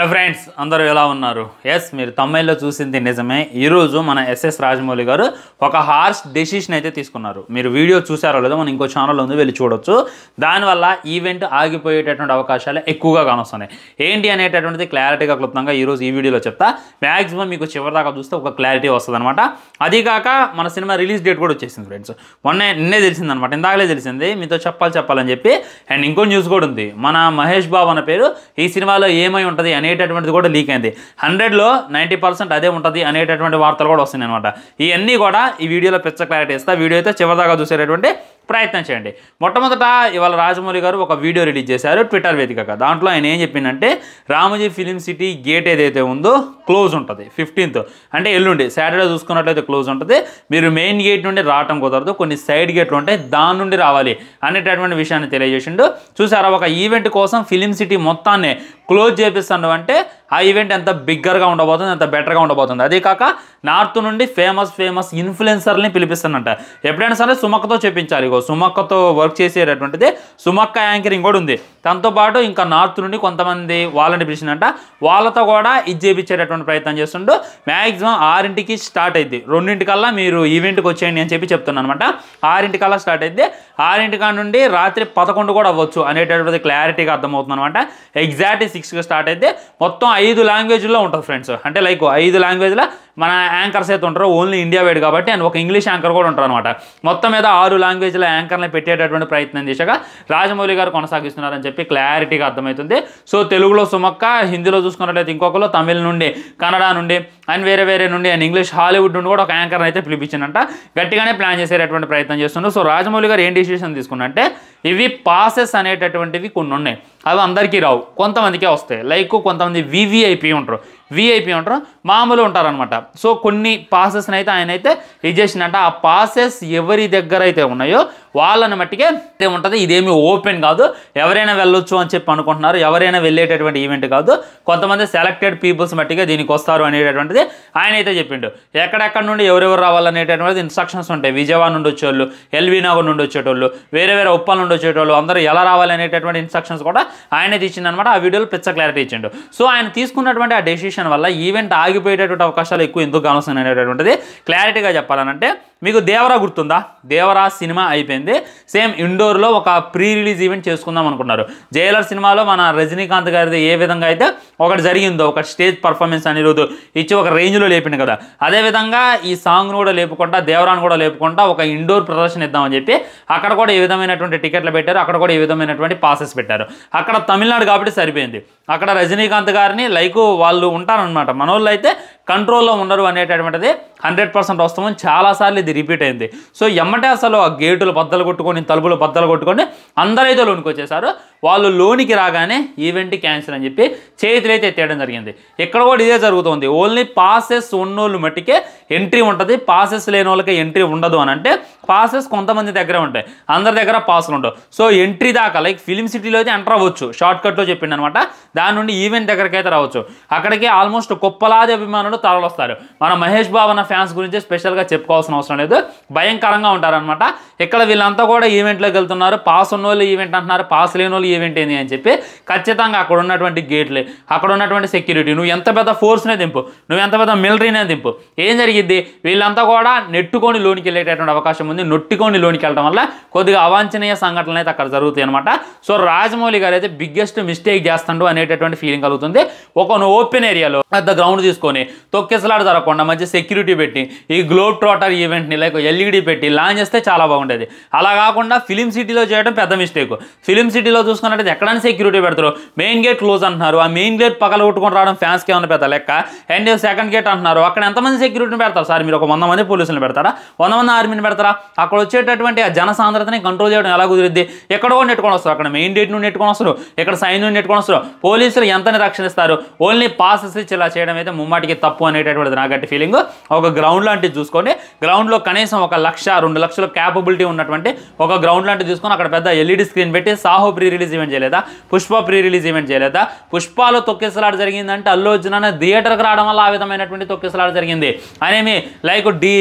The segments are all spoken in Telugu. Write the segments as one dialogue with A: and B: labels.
A: హలో ఫ్రెండ్స్, అందరూ ఎలా ఉన్నారు? ఎస్, మీరు తమిళ్లో చూసింది నిజమే. ఈరోజు మన ఎస్ఎస్ రాజమౌళి గారు ఒక హార్ష్ డెసిషన్ అయితే తీసుకున్నారు. మీరు వీడియో చూసారో లేదో మన ఇంకో ఛానల్ ఉంది, వెళ్ళి చూడొచ్చు. దానివల్ల ఈవెంట్ ఆగిపోయేటటువంటి అవకాశాలు ఎక్కువగా కానొస్తున్నాయి. ఏంటి అనేటటువంటిది క్లారిటీగా క్లుప్తంగా ఈరోజు ఈ వీడియోలో చెప్తా. మ్యాక్సిమం మీకు చివరిదాకా చూస్తే ఒక క్లారిటీ వస్తుంది అనమాట. అదీకాక మన సినిమా రిలీజ్ డేట్ కూడా వచ్చేసింది ఫ్రెండ్స్. నిన్నే తెలిసిందనమాట, ఇందాకలే తెలిసింది. మీతో చెప్పాలని చెప్పి. అండ్ ఇంకో న్యూస్ కూడా ఉంది. మన మహేష్ బాబు అన్న పేరు ఈ సినిమాలో ఏమై ఉంటుంది అనేటటువంటిది కూడా లీక్ అయింది. 100లో 90% అదే ఉంటుంది అనేటటువంటి వార్తలు కూడా వస్తున్నాయి అనమాట. ఇవన్నీ కూడా ఈ వీడియోలో పిచ్చ క్లారిటీ ఇస్తా. వీడియో అయితే చివరిదాకా చూసేటటువంటి ప్రయత్నం చేయండి. మొట్టమొదట ఇవాళ రాజమౌళి గారు ఒక వీడియో రిలీజ్ చేశారు ట్విట్టర్ వేదికగా. దాంట్లో ఆయన ఏం చెప్పిందంటే, రామోజీ ఫిలిం సిటీ గేట్ ఏదైతే ఉందో క్లోజ్ ఉంటుంది 15th, అంటే ఎల్లుండి సాటర్డే చూసుకున్నట్లయితే క్లోజ్ ఉంటుంది. మీరు మెయిన్ గేట్ నుండి రావటం కుదరదు, కొన్ని సైడ్ గేట్లు ఉంటాయి, దాని నుండి రావాలి అనేటటువంటి విషయాన్ని తెలియజేసిండు. చూసారా, ఒక ఈవెంట్ కోసం ఫిలిం సిటీ మొత్తాన్ని క్లోజ్ చేపిస్తాను అంటే ఆ ఈవెంట్ ఎంత బిగ్గర్గా ఉండబోతుంది, ఎంత బెటర్గా ఉండబోతుంది. అదే కాక నార్త్ నుండి ఫేమస్ ఇన్ఫ్లుయెన్సర్ని పిలిపిస్తానంట. ఎప్పుడైనా సరే సుమక్కతో చెప్పించాలి. సుమక్కతో వర్క్ చేసేటటువంటిది సుమక్క యాంకరింగ్ కూడా ఉంది. దాంతో పాటు ఇంకా నార్త్ నుండి కొంతమంది వాళ్ళని పిలిచిందంట. వాళ్ళతో కూడా ఇది చేపించేటటువంటి ప్రయత్నం చేస్తుండో. మ్యాక్సిమం 6ంటికి స్టార్ట్ అయింది. 2ంటికల్లా మీరు ఈవెంట్కి వచ్చేయండి అని చెప్తున్నాను అనమాట. 6ంటికల్లా స్టార్ట్ అయింది. 6ంటికా నుండి రాత్రి 11 కూడా అవ్వచ్చు అనేటటువంటి క్లారిటీగా అర్థమవుతుంది అనమాట. ఎగ్జాక్ట్ 6కి స్టార్ట్ అయితే మొత్తం 5 లాంగ్వేజ్లో ఉంటుంది ఫ్రెండ్స్. అంటే లైక్ 5 లాంగ్వేజ్లో మన యాంకర్స్ అయితే ఉంటారు, ఓన్లీ ఇండియా వైడ్ కాబట్టి. అండ్ ఒక ఇంగ్లీష్ యాంకర్ కూడా ఉంటారు అనమాట. మొత్తం మీద 6 లాంగ్వేజ్ల యాంకర్ని పెట్టేటటువంటి ప్రయత్నం చేశాక రాజమౌళి గారు కొనసాగిస్తున్నారని చెప్పి క్లారిటీగా అర్థమవుతుంది. సో తెలుగులో సుమక్క, హిందీలో చూసుకున్నట్లయితే ఇంకొకరు, తమిళ నుండి, కన్నడ నుండి అండ్ వేరే నుండి అండ్ ఇంగ్లీష్ హాలీవుడ్ నుండి కూడా ఒక యాంకర్ని అయితే పిలిపించిందంట. గట్టిగానే ప్లాన్ చేసేటటువంటి ప్రయత్నం చేస్తున్నారు. సో రాజమౌళి గారు ఏం డిసిషన్ తీసుకున్నంటే, ఇవి పాసెస్ అనేటటువంటివి కొన్ని ఉన్నాయి, అవి అందరికీ రావు, కొంతమందికే వస్తాయి. లైక్ కొంతమంది వివిఐపి ఉంటారు, మామూలు ఉంటారనమాట. సో కొన్ని పాసెస్ని అయితే ఆయన అయితే ఇది చేసిందంట. ఆ పాసెస్ ఎవరి దగ్గర అయితే ఉన్నాయో వాళ్ళని మట్టికే ఏముంటుంది, ఇదేమి ఓపెన్ కాదు, ఎవరైనా వెళ్ళొచ్చు అని చెప్పి అనుకుంటున్నారు. ఎవరైనా వెళ్ళేటటువంటి ఈవెంట్ కాదు, కొంతమంది సెలెక్టెడ్ పీపుల్స్ మట్టిగా దీనికి వస్తారు అనేటటువంటిది ఆయన అయితే చెప్పిండు. ఎక్కడెక్కడ నుండి ఎవరెవరు రావాలనేటటువంటిది ఇన్స్ట్రక్షన్స్ ఉంటాయి. విజయవాడ నుండి వచ్చేవాళ్ళు, ఎల్బీ నగర్ నుండి వచ్చేటోళ్ళు, వేరే ఉప్పల్ నుండి వచ్చేటోళ్ళు, అందరూ ఎలా రావాలనేటటువంటి ఇన్స్ట్రక్షన్స్ కూడా ఆయనే ఇచ్చిందనమాట. ఆ వీడియోలో పిచ్చ క్లారిటీ ఇచ్చిండు. సో ఆయన తీసుకున్నటువంటి ఆ డెసిషన్ వల్ల ఈవెంట్ ఆగిపోయేటటువంటి అవకాశాలు ఎక్కువ ఎందుకు కానొస్తున్నాయి అనేటటువంటిది క్లారిటీగా చెప్పాలనంటే, మీకు దేవరా గుర్తుందా? దేవరా సినిమా అయిపోయింది. సేమ్ ఇండోర్లో ఒక ప్రీ రిలీజ్ ఈవెంట్ చేసుకుందాం అనుకున్నారు. జైలర్ సినిమాలో మన రజనీకాంత్ గారిది ఏ విధంగా అయితే ఒకటి జరిగిందో, ఒక స్టేజ్ పర్ఫార్మెన్స్ అనేది ఇచ్చి ఒక రేంజ్లో లేపింది కదా, అదేవిధంగా ఈ సాంగ్ను కూడా లేపుకుంటా, దేవరాను కూడా లేపుకుంటా ఒక ఇండోర్ ప్రదర్శన ఇద్దామని చెప్పి అక్కడ కూడా ఏ విధమైనటువంటి టికెట్లు పెట్టారు, అక్కడ కూడా ఏ విధమైనటువంటి పాసెస్ పెట్టారు. అక్కడ తమిళనాడు కాబట్టి సరిపోయింది. అక్కడ రజనీకాంత్ గారిని లైక్ వాళ్ళు ఉంటారనమాట, మనోళ్ళు అయితే కంట్రోల్లో ఉండరు అనేటటువంటిది 100% వస్తామని చాలాసార్లు ఇది రిపీట్ అయింది. సో ఎమ్మటే అసలు ఆ గేటులు బద్దలు కొట్టుకొని, తలుపులు బద్దలు కొట్టుకొని అందరైతే లోనికి వచ్చేసారు. వాళ్ళు లోనికి రాగానే ఈవెంట్ క్యాన్సిల్ అని చెప్పి చేతులు అయితే ఎత్తేయడం జరిగింది. ఇక్కడ కూడా ఇదే జరుగుతుంది. ఓన్లీ పాసెస్ ఉన్నోళ్ళు మట్టికే ఎంట్రీ ఉంటుంది, పాసెస్ లేని వాళ్ళకి ఎంట్రీ ఉండదు అని అంటే, పాసెస్ కొంతమంది దగ్గర ఉంటాయి, అందరి దగ్గర పాసులు ఉండవు. సో ఎంట్రీ దాకా లైక్ ఫిలిం సిటీలో అయితే ఎంటర్ అవ్వచ్చు, షార్ట్ కట్లో చెప్పిండు అనమాట. దాని నుండి ఈవెంట్ దగ్గరికి అయితే రావచ్చు. అక్కడికి ఆల్మోస్ట్ కుప్పలాది అభిమానులు తరలొస్తారు. మన మహేష్ బాబు అన్న ఫ్యాన్స్ గురించి స్పెషల్గా చెప్పుకోవాల్సిన అవసరం లేదు, భయంకరంగా ఉంటారనమాట. ఇక్కడ వీళ్ళంతా కూడా ఈవెంట్లోకి వెళ్తున్నారు. పాస్ ఉన్న వాళ్ళు ఈవెంట్ అంటున్నారు, పాస్ లేని వాళ్ళు ఈవెంట్ ఏంది అని చెప్పి ఖచ్చితంగా అక్కడ ఉన్నటువంటి గేట్లే, అక్కడ ఉన్నటువంటి సెక్యూరిటీ, నువ్వు ఎంత పెద్ద ఫోర్స్నే దింపు, నువ్వు ఎంత పెద్ద మిలిటరీనే దింపు, ఏం జరిగిద్ది, వీళ్ళంతా కూడా నెట్టుకొని లోనికి వెళ్ళేటటువంటి అవకాశం ఉంది. నొట్టుకొని లోనికి వెళ్ళడం వల్ల కొద్దిగా అవాంఛనీయ సంఘటనలు అయితే అక్కడ జరుగుతాయి అనమాట. సో రాజమౌళి గారు అయితే బిగ్గెస్ట్ మిస్టేక్ చేస్తాడు అనేటటువంటి ఫీలింగ్ కలుగుతుంది. ఒక ఓపెన్ ఏరియాలో పెద్ద గ్రౌండ్ తీసుకొని తొక్కేసలాట జరగకుండా మంచి సెక్యూరిటీ పెట్టి ఈ గ్లోబ్ ట్రాటర్ ఈవెంట్ని లైక్ ఎల్ఈడి పెట్టి లాంచ్ చేస్తే చాలా బాగుండేది. అలా కాకుండా ఫిలిం సిటీలో చేయడం పెద్ద మిస్టేక్. ఫిలిం సిటీలో చూసుకున్నట్టయితే ఎక్కడైనా సెక్యూరిటీ పెడతారు, మెయిన్ గేట్ క్లోజ్ అంటున్నారు, ఆ మెయిన్ గేట్ పక్కన కొట్టుకొని రావడం ఫ్యాన్స్కి ఏమన్నా పెద్ద లెక్క. అండ్ సెకండ్ గేట్ అంటున్నారు, అక్కడ ఎంతమంది సెక్యూరిటీని పెడతారు సార్? మీరు ఒక 100 మంది పోలీసులను పెడతారా, 100 మంది ఆర్మీని పెడతారా? అక్కడ వచ్చేటటువంటి ఆ జనసాంద్రతని కంట్రోల్ చేయడం ఎలా కుదిరిద్ది? ఎక్కడ కూడా నెట్టుకొని వస్తారు, అక్కడ మెయిన్ గేట్ నుండి నెట్టుకొని వస్తారు, ఇక్కడ సైన్ నుండి నెట్టుకొని వస్తారు. పోలీసులు ఎంతని రక్షణిస్తారు? ఓన్లీ పాసెస్ ఇలా చేయడం అయితే ముమ్మాటికి తప్పు అనేటటువంటిది నా గట్టి ఫీలింగ్. ఒక గ్రౌండ్ లాంటిది చూసుకొని గ్రౌండ్లో కనీసం 1 లక్ష 2 లక్షల క్యాపబిలిటీ ఉన్నటువంటి ఒక గ్రౌండ్ లాంటిది తీసుకొని అక్కడ పెద్ద ఎల్ఈడి స్క్రీన్ పెట్టి సాహో ప్రీ రిలీజ్ ఈవెంట్ చేయలేదా, పుష్ప ప్రీ రిలీజ్ ఈవెంట్ చేయలేదా, పుష్పాలో తొక్కిసలాట జరిగిందంటే అల్లు అర్జున్ అనే థియేటర్కి రావడం వల్ల ఆ విధమైనటువంటి తొక్కిసలాట జరిగింది. అనేమి లైక్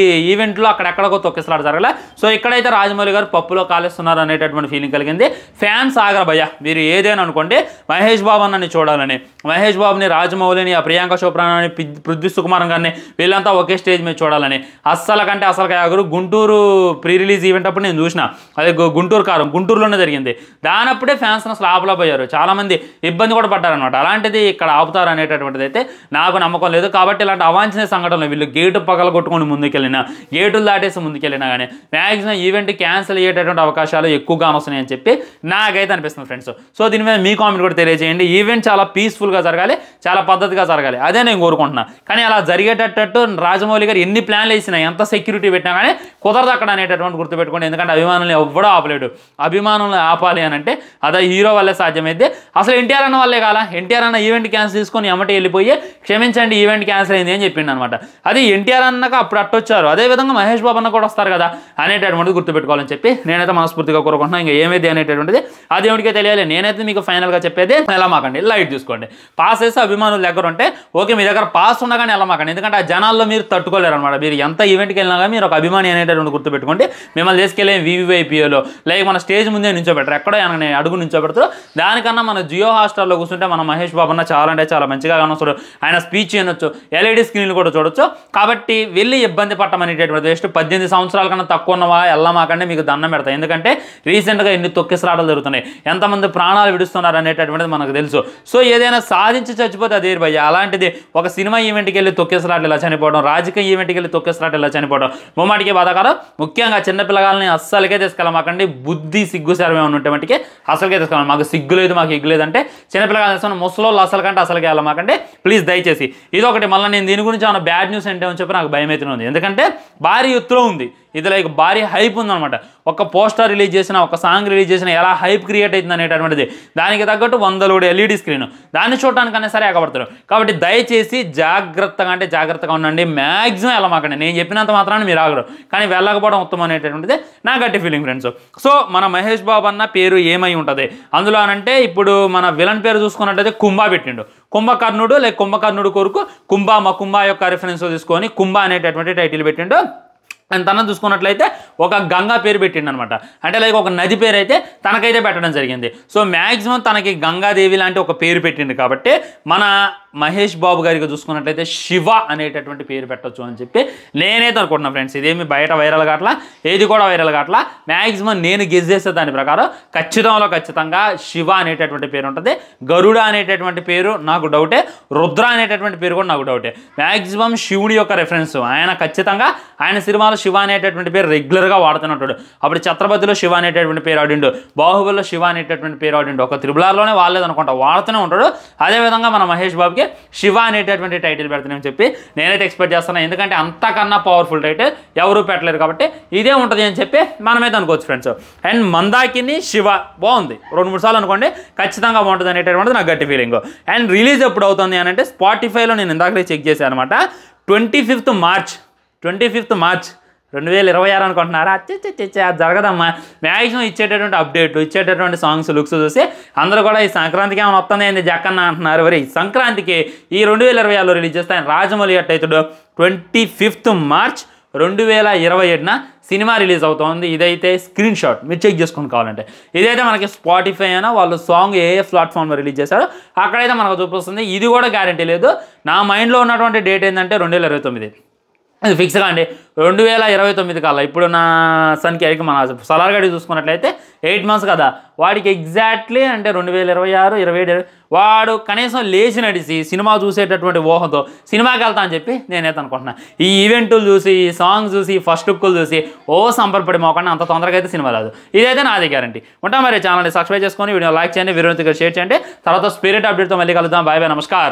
A: ఈవెంట్లో అక్కడెక్కడికో తొక్కిసలాట జరగలే. సో ఇక్కడైతే రాజమౌళి గారు పప్పులో కాలేస్తున్నారు అనేటటువంటి ఫీలింగ్ కలిగింది. ఫ్యాన్స్ ఆగర భయ్య, మీరు ఏదైనా అనుకోండి, మహేష్ బాబు అన్నని చూడాలని, మహేష్ బాబుని, రాజమౌళిని, ఆ ప్రియాంక చోప్రాని, పృథ్వీ సుకుమార్ గారిని వీళ్ళంతా ఒకే స్టేజ్ మీద చూడాలని అస్సలు కంటే అసలు ఆగరు. గుంటూరు ప్రీ రిలీజ్ ఈవెంట్ అప్పుడు నేను చూసిన, అదే గుంటూరులోనే జరిగింది. దానప్పుడే ఫ్యాన్స్ అసలు ఆపలేకపోయారు, చాలామంది ఇబ్బంది కూడా పడ్డారనమాట. అలాంటిది ఇక్కడ ఆపుతారు అనేటటువంటిది అయితే నాకు నమ్మకం లేదు. కాబట్టి ఇలాంటి అవాంఛనీయ సంఘటనలు వీళ్ళు గేటు పగల కొట్టుకొని ముందుకెళ్ళినా, గేటులు దాటేసి ముందుకెళ్ళినా కానీ మ్యాక్సిమం ఈవెంట్ క్యాన్సిల్ అయ్యేటటువంటి అవకాశాలు ఎక్కువగా వస్తున్నాయని చెప్పి నాకైతే అనిపిస్తుంది ఫ్రెండ్స్. సో దీని మీద మీ కామెంట్ కూడా తెలియజేయండి. ఈవెంట్ చాలా పీస్ఫుల్గా జరగాలి, చాలా పద్ధతిగా జరగాలి, అదే నేను కోరుకుంటున్నా. కానీ అలా జరిగేటట్టు రాజమౌళి గారు ఎన్ని ప్లాన్లు వేసినా, ఎంత సెక్యూరిటీ పెట్టినా కానీ కుదరదు అక్కడ అనేటటువంటి గుర్తుపెట్టుకోండి. ఎందుకంటే అభిమానులు ఎవ్వడూ ఆపలేడు. అభిమానులను ఆపాలి అని అంటే అదే హీరో వల్లే సాధ్యమైతే. అసలు ఎన్టీఆర్ అన్న వల్లే కాలా, ఎన్టీఆర్ అన్న ఈవెంట్ క్యాన్సిల్ తీసుకొని ఎమ్మటి వెళ్ళిపోయి క్షమించండి ఈవెంట్ క్యాన్సిల్ అయింది అని చెప్పిండు అనమాట. అది ఎన్టీఆర్ అన్నకు అప్పుడు అట్టొచ్చారు, అదేవిధంగా మహేష్ బాబు అన్న కూడా వస్తారు కదా అనేటటువంటిది గుర్తుపెట్టుకోవాలని చెప్పి నేనైతే మనస్ఫూర్తిగా కోరుకుంటున్నాను. ఇంకా ఏమైంది అనేటటువంటిది అది ఎవరికే తెలియాలి. నేనైతే మీకు ఫైనల్గా చెప్పేది, ఎలా మాకండి లైట్ తీసుకోండి. పాస్ వేస్తే అభిమానుల దగ్గర ఉంటే ఓకే, మీ దగ్గర పాస్ ఉన్నా కానీ ఎలా మాకండి. ఎందుకంటే ఆ జనాల్లో మీరు తట్టుకోలేరు అనమాట. మీరు ఎంత ఈవెంట్కి వెళ్ళినా కానీ మీరు ఒక అభిమాని అనేటటువంటి గుర్తుపెట్టుకోండి. మిమ్మల్ని తీసుకెళ్ళే VVIPలో లైక్ మన స్టేజ్ ముందే నించోబెట్టరు, ఎక్కడో అడుగు నించోబెడతారు. దానికన్నా మన జియో హాట్‌స్టార్లో కూర్చుంటే మన మహేష్ బాబు అన్న చాలా అంటే చాలా మంచిగా కానొస్తాడు. ఆయన స్పీచ్ వినొచ్చు, ఎల్ఈడి స్క్రీన్లు కూడా చూడొచ్చు. కాబట్టి వెళ్ళి ఇబ్బంది పట్టమనేటటువంటి వేస్ట్. 18 సంవత్సరాల కన్నా తక్కువ ఉన్నవా వెళ్ళమాకండి, మీకు దండం పెడతాయి. ఎందుకంటే రీసెంట్గా ఎన్ని తొక్కిసలాటలు జరుగుతున్నాయి, ఎంతమంది ప్రాణాలు విడుస్తున్నారు అనేటటువంటిది మనకు తెలుసు. సో ఏదైనా సాధించి చచ్చిపోతే అదే భయ్య. అలాంటిది ఒక సినిమా ఈవెంట్కి వెళ్ళి తొక్కిసలాటలు ఇలా చనిపోవడం, రాజకీయ ఈవెంట్కి వెళ్ళి తొక్కిసలాటలు ఇలా చనిపోవడం మొమ్మాటికి బాధాకరం. ముఖ్యంగా చిన్నపిల్లగాలని అస్సలకే తీసుకెళ్ళమాకండి. బుద్ధి సిగ్గు సర్వే ఉన్నట్టు మటుకే అసలుకే తీసుకెళ్ళాలి. మాకు సిగ్గు లేదు, మాకు ఎగ్గు లేదంటే చిన్నపిల్లగాలు తీసుకున్న ముసలోళ్ళు అసలు కంటే అసలుకే వెళ్ళమాకండి ప్లీజ్, దయచేసి. ఇదొకటి. మళ్ళీ నేను దీని గురించి ఏమైనా బ్యాడ్ న్యూస్ అంటే అని చెప్పి నాకు భయం అయితే ఉంది. ఎందుకంటే భారీ ఎత్తులో ఉంది ఇది, లైక్ భారీ హైప్ ఉందన్నమాట. ఒక పోస్టర్ రిలీజ్ చేసిన, ఒక సాంగ్ రిలీజ్ చేసిన ఎలా హైప్ క్రియేట్ అవుతుంది అనేటటువంటిది. దానికి తగ్గట్టు 100 ఎల్ఈడి స్క్రీన్, దాన్ని చూడటానికన్నా సరే ఎగబడతారు. కాబట్టి దయచేసి జాగ్రత్తగా ఉండండి. మ్యాక్సిమం వెళ్ళమాకండి. నేను చెప్పినంత మాత్రాన్ని మీరు ఆగరు, కానీ వెళ్ళకపోవడం ఉత్తమం అనేటటువంటిది నా గట్టి ఫీలింగ్ ఫ్రెండ్స్. సో మన మహేష్ బాబు అన్న పేరు ఏమై ఉంటుంది అందులో అనంటే, ఇప్పుడు మన విలన్ పేరు చూసుకున్నట్లయితే కుంభా పెట్టిండు. కుంభకర్ణుడు లైక్ కుంభకర్ణుడు కొరకు కుంభ యొక్క రిఫరెన్స్ తీసుకొని కుంభ అనేటటువంటి టైటిల్ పెట్టిండు. అండ్ తనను చూసుకున్నట్లయితే ఒక గంగా పేరు పెట్టిండు అనమాట. అంటే లైక్ ఒక నది పేరు అయితే తనకైతే పెట్టడం జరిగింది. సో మ్యాక్సిమం తనకి గంగాదేవి లాంటి ఒక పేరు పెట్టిండు. కాబట్టి మన మహేష్ బాబు గారికి చూసుకున్నట్లయితే శివ అనేటటువంటి పేరు పెట్టవచ్చు అని చెప్పి నేనైతే అనుకుంటున్నాను ఫ్రెండ్స్. ఇదేమి బయట వైరల్ కావట్లా, ఏది కూడా వైరల్ కావట్లా. మ్యాక్సిమం నేను గెస్ చేసే దాని ప్రకారం ఖచ్చితంగా శివ అనేటటువంటి పేరు ఉంటుంది. గరుడ అనేటటువంటి పేరు నాకు డౌటే, రుద్ర అనేటటువంటి పేరు కూడా నాకు డౌటే. మ్యాక్సిమం శివుడి యొక్క రెఫరెన్స్ ఆయన ఖచ్చితంగా ఆయన సినిమాలో శివ అనేటటువంటి పేరు రెగ్యులర్గా వాడుతున్నట్టు. అప్పుడు ఛత్రపతిలో శివ అనేటటువంటి పేరు ఆడిండు, బాహుబలిలో శివ అనేటటువంటి పేరు ఆడిండు, ఒక త్రిబులార్లోనే వాడలేదనుకుంటా వాడుతూనే ఉంటాడు. అదేవిధంగా మన మహేష్ బాబుకి శివ అనేటటువంటి టైటిల్ పెడతానని చెప్పి నేనైతే ఎక్స్పెక్ట్ చేస్తున్నాను. ఎందుకంటే అంతకన్నా పవర్ఫుల్ టైటిల్ ఎవరు పెట్టలేరు కాబట్టి ఇదే ఉంటుంది అని చెప్పి మనమైతే అనుకోవచ్చు ఫ్రెండ్స్. అండ్ మందాకిని శివ బాగుంది, 2-3 సార్లు అనుకోండి, ఖచ్చితంగా బాగుంటుంది అనేటటువంటిది నాకు గట్టి ఫీలింగ్. అండ్ రిలీజ్ ఎప్పుడు అవుతుంది అని అంటే స్పాటిఫైలో నేను ఇందాకలే చెక్ చేశాను అనమాట. 25th మార్చ్ 2026 అనుకుంటున్నారా? జరగదమ్మా. మ్యాక్సిమం ఇచ్చేటటువంటి అప్డేట్లు, ఇచ్చేటటువంటి సాంగ్స్, లుక్స్ చూసి అందరూ కూడా ఈ సంక్రాంతికి ఏమైనా వస్తుంది ఏంది జక్కన్న అంటున్నారు. మరి సంక్రాంతికి ఈ 2026లో రిలీజ్ చేస్తాను రాజమౌళి అట్టయితుడు 25th మార్చ్ 2027 సినిమా రిలీజ్ అవుతుంది. ఇదైతే స్క్రీన్ షాట్ మీరు చెక్ చేసుకుని కావాలంటే. ఇదైతే మనకి స్పాటిఫై అయినా వాళ్ళు సాంగ్ ఏ ప్లాట్ఫామ్లో రిలీజ్ చేశారో అక్కడైతే మనకు చూపిస్తుంది. ఇది కూడా గ్యారంటీ లేదు. నా మైండ్లో ఉన్నటువంటి డేట్ ఏంటంటే 2029. అది ఫిక్స్గా అండి. 2029 కల్లా. ఇప్పుడు నా సన్కి మన సలార్గడి చూసుకున్నట్లయితే 8 months కదా, వాడికి ఎగ్జాక్ట్లీ అంటే 2026, 27 వాడు కనీసం లేచి నడిచి సినిమా చూసేటటువంటి ఊహతో సినిమాకి వెళ్తా అని చెప్పి నేనైతే అనుకుంటున్నాను. ఈ ఈవెంట్లు చూసి, ఈ సాంగ్స్ చూసి, ఫస్ట్ లుక్లు చూసి సంపర్పడి మోకండి అంత తొందరగా అయితే సినిమా రాదు. ఇదైతే నాది గ్యారంటీ. ఉంటా మరి. ఛానల్ని సబ్స్క్రైబ్ చేసుకొని వీడియో లైక్ చేయండి, వీడియో షేర్ చేయండి. తర్వాత స్పిరిట్ అప్డేట్తో మళ్ళీ కలుద్దాం. బాయ్ బాయ్, నమస్కారం.